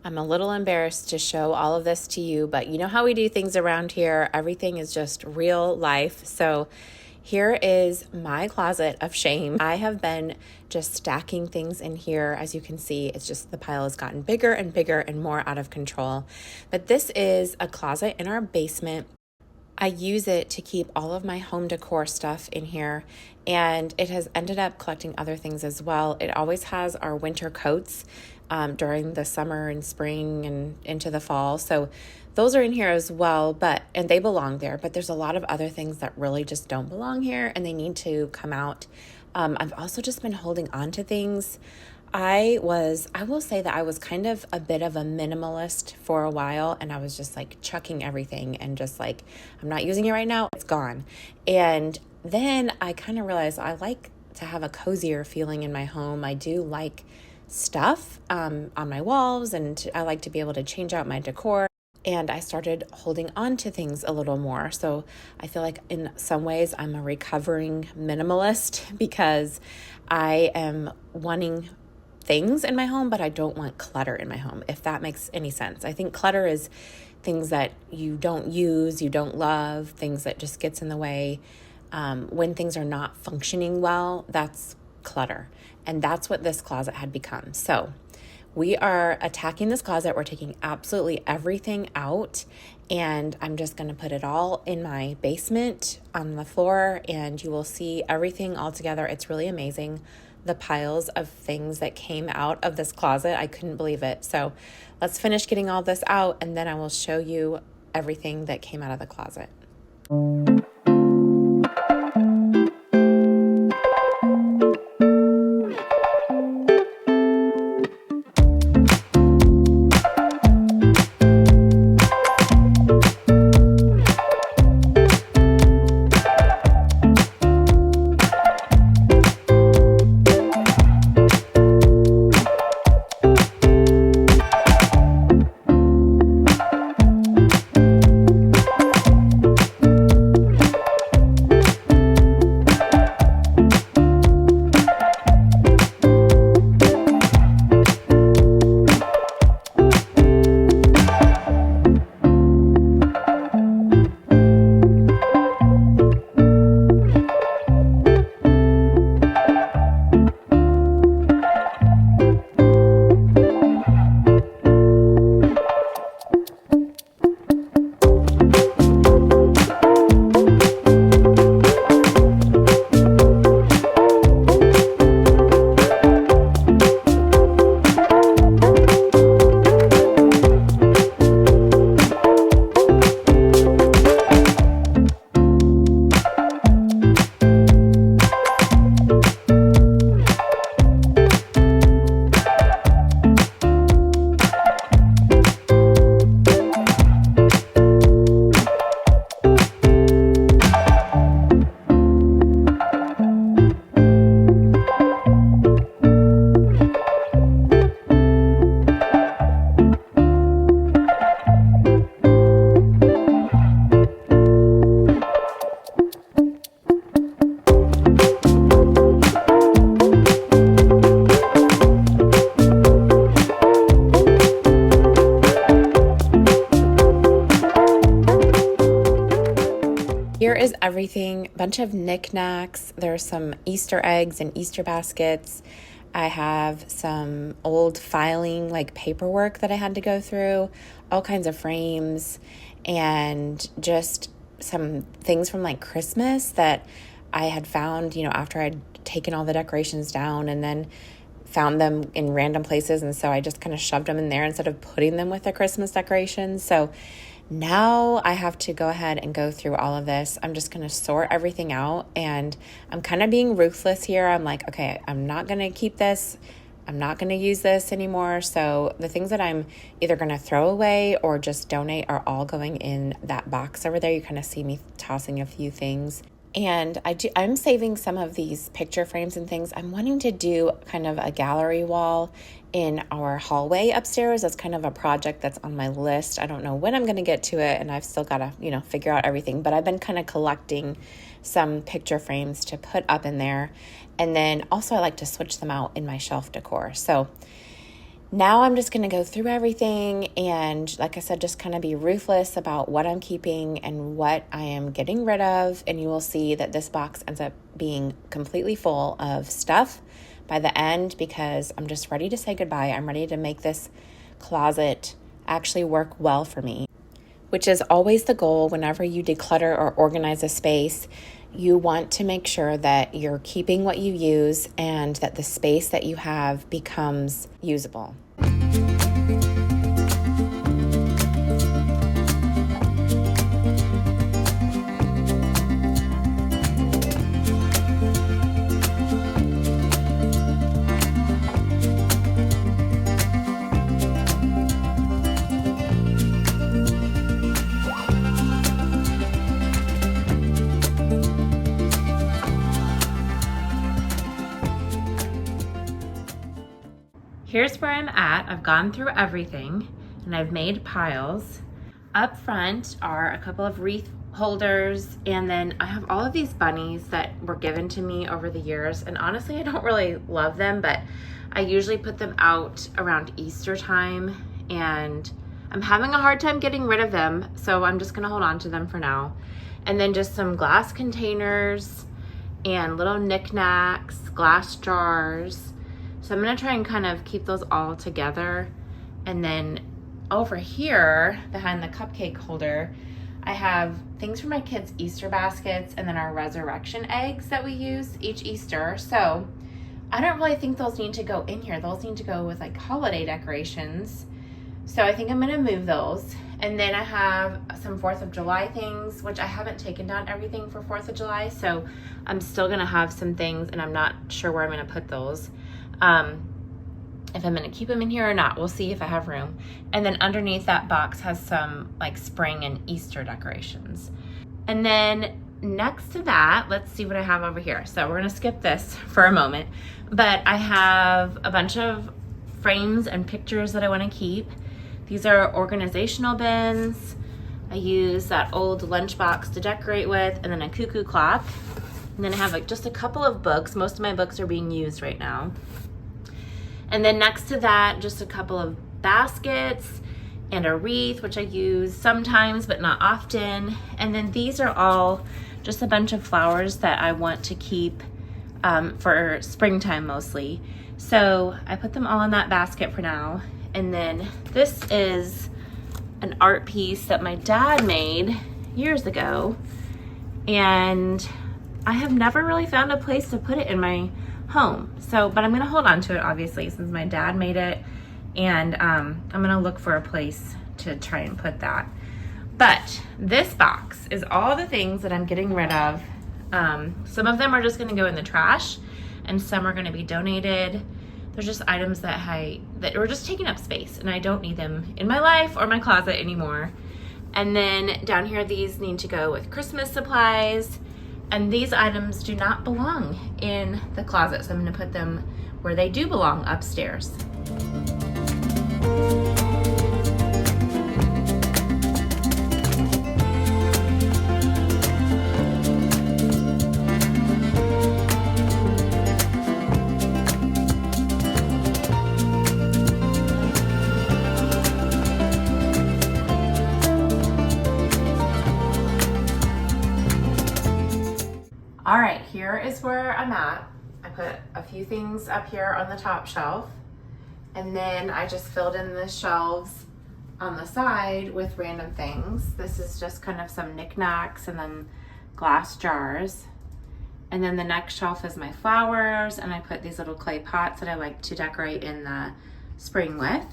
I'm a little embarrassed to show all of this to you, but you know how we do things around here. Everything is just real life. So here is my closet of shame. I have been just stacking things in here. As you can see, it's just the pile has gotten bigger and bigger and more out of control. But this is a closet in our basement. I use it to keep all of my home decor stuff in here, and it has ended up collecting other things as well. It always has our winter coats during the summer and spring and into the fall. So those are in here as well, and they belong there, but there's a lot of other things that really just don't belong here and they need to come out. I've also just been holding on to things. I will say that I was kind of a bit of a minimalist for a while, and I was just like chucking everything and just like, I'm not using it right now, it's gone. And then I kind of realized I like to have a cozier feeling in my home. I do like stuff on my walls, and I like to be able to change out my decor. And I started holding on to things a little more. So I feel like in some ways I'm a recovering minimalist because I am wanting things in my home, but I don't want clutter in my home, if that makes any sense. I think clutter is things that you don't use, you don't love, things that just gets in the way. When things are not functioning well, that's clutter. And that's what this closet had become. So we are attacking this closet. We're taking absolutely everything out, and I'm just going to put it all in my basement on the floor, and you will see everything all together. It's really amazing. The piles of things that came out of this closet, I couldn't believe it. So let's finish getting all this out, and then I will show you everything that came out of the closet. Here is everything, a bunch of knickknacks. There's some Easter eggs and Easter baskets. I have some old filing, like paperwork that I had to go through, all kinds of frames, and just some things from like Christmas that I had found, after I'd taken all the decorations down, and then found them in random places. And so I just kind of shoved them in there instead of putting them with the Christmas decorations. So now I have to go ahead and go through all of this. I'm just going to sort everything out, and I'm kind of being ruthless here. I'm like, okay, I'm not going to keep this. I'm not going to use this anymore. So the things that I'm either going to throw away or just donate are all going in that box over there. You kind of see me tossing a few things. And I'm saving some of these picture frames and things. I'm wanting to do kind of a gallery wall in our hallway upstairs. That's kind of a project that's on my list. I don't know when I'm going to get to it, and I've still got to, figure out everything. But I've been kind of collecting some picture frames to put up in there. And then also I like to switch them out in my shelf decor. So Now I'm just going to go through everything and, like I said, just kind of be ruthless about what I'm keeping and what I am getting rid of. And you will see that this box ends up being completely full of stuff by the end because I'm just ready to say goodbye. I'm ready to make this closet actually work well for me, which is always the goal whenever you declutter or organize a space. You want to make sure that you're keeping what you use and that the space that you have becomes usable. Here's where I'm at. I've gone through everything and I've made piles. Up front are a couple of wreath holders, and then I have all of these bunnies that were given to me over the years, and honestly I don't really love them, but I usually put them out around Easter time and I'm having a hard time getting rid of them, so I'm just gonna hold on to them for now. And then just some glass containers and little knickknacks, glass jars. So I'm gonna try and kind of keep those all together. And then over here, behind the cupcake holder, I have things for my kids' Easter baskets and then our resurrection eggs that we use each Easter. So I don't really think those need to go in here. Those need to go with like holiday decorations. So I think I'm gonna move those. And then I have some 4th of July things, which I haven't taken down everything for 4th of July. So I'm still gonna have some things and I'm not sure where I'm gonna put those. If I'm gonna keep them in here or not, we'll see if I have room. And then underneath that box has some like spring and Easter decorations. And then next to that, let's see what I have over here. So we're gonna skip this for a moment, but I have a bunch of frames and pictures that I wanna keep. These are organizational bins. I use that old lunchbox to decorate with, and then a cuckoo clock. And then I have like just a couple of books. Most of my books are being used right now. And then next to that, just a couple of baskets and a wreath, which I use sometimes, but not often. And then these are all just a bunch of flowers that I want to keep for springtime mostly. So I put them all in that basket for now. And then this is an art piece that my dad made years ago. And I have never really found a place to put it in my home. So, but I'm gonna hold on to it obviously since my dad made it, and I'm gonna look for a place to try and put that. But this box is all the things that I'm getting rid of. Some of them are just gonna go in the trash and some are gonna be donated. They're just items that are just taking up space and I don't need them in my life or my closet anymore. And then down here, these need to go with Christmas supplies. And these items do not belong in the closet, so I'm gonna put them where they do belong, upstairs. All right, here is where I'm at. I put a few things up here on the top shelf, and then I just filled in the shelves on the side with random things. This is just kind of some knickknacks and then glass jars. And then the next shelf is my flowers, and I put these little clay pots that I like to decorate in the spring with.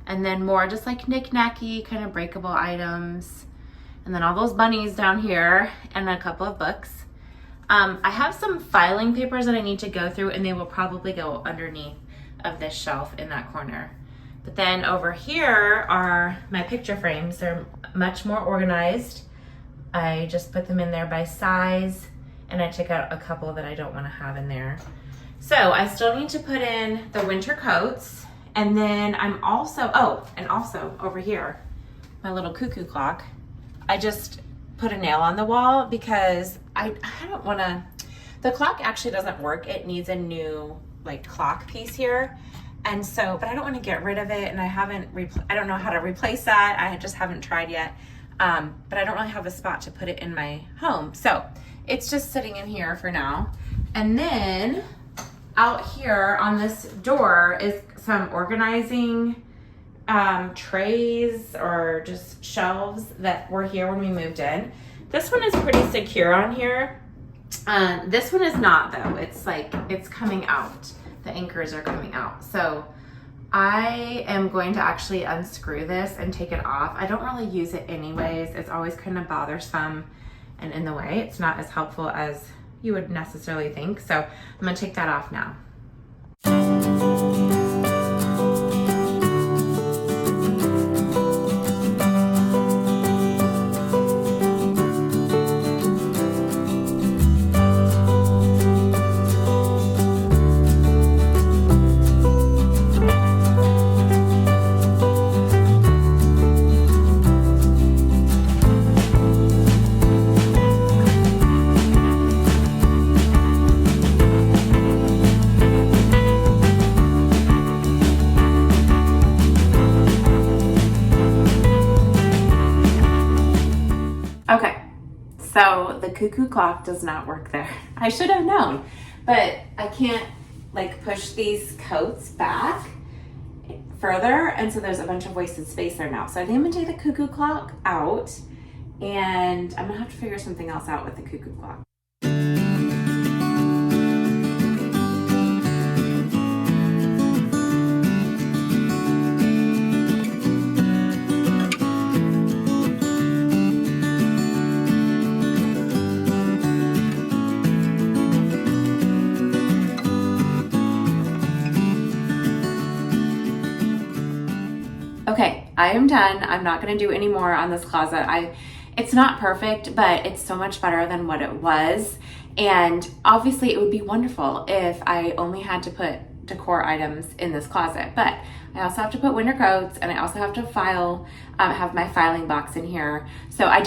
And then more just like knick-knacky kind of breakable items. And then all those bunnies down here and a couple of books. I have some filing papers that I need to go through, and they will probably go underneath of this shelf in that corner. But then over here are my picture frames. They're much more organized. I just put them in there by size, and I took out a couple that I don't want to have in there. So I still need to put in the winter coats, and then I'm also, and also over here, my little cuckoo clock. I just put a nail on the wall because I don't wanna, the clock actually doesn't work. It needs a new like clock piece here. And so, but I don't want to get rid of it, and I don't know how to replace that. I just haven't tried yet. But I don't really have a spot to put it in my home. So it's just sitting in here for now. And then out here on this door is some organizing trays or just shelves that were here when we moved in. This one is pretty secure on here. This one is not though. It's coming out. The anchors are coming out. So I am going to actually unscrew this and take it off. I don't really use it anyways. It's always kind of bothersome and in the way. It's not as helpful as you would necessarily think. So I'm gonna take that off now. Okay, so the cuckoo clock does not work there. I should have known, but I can't like push these coats back further, and so there's a bunch of wasted space there now. So I think I'm gonna take the cuckoo clock out, and I'm gonna have to figure something else out with the cuckoo clock. Okay, I am done. I'm not gonna do any more on this closet. It's not perfect, but it's so much better than what it was. And obviously it would be wonderful if I only had to put decor items in this closet, but I also have to put winter coats, and I also have to have my filing box in here. So I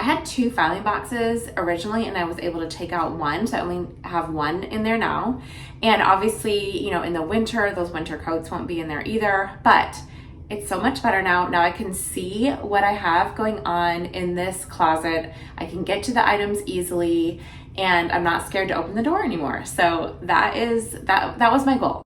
had 2 filing boxes originally, and I was able to take out one, so I only have one in there now. And obviously, you know, in the winter, those winter coats won't be in there either, but it's so much better now. Now I can see what I have going on in this closet. I can get to the items easily, and I'm not scared to open the door anymore. So that was my goal.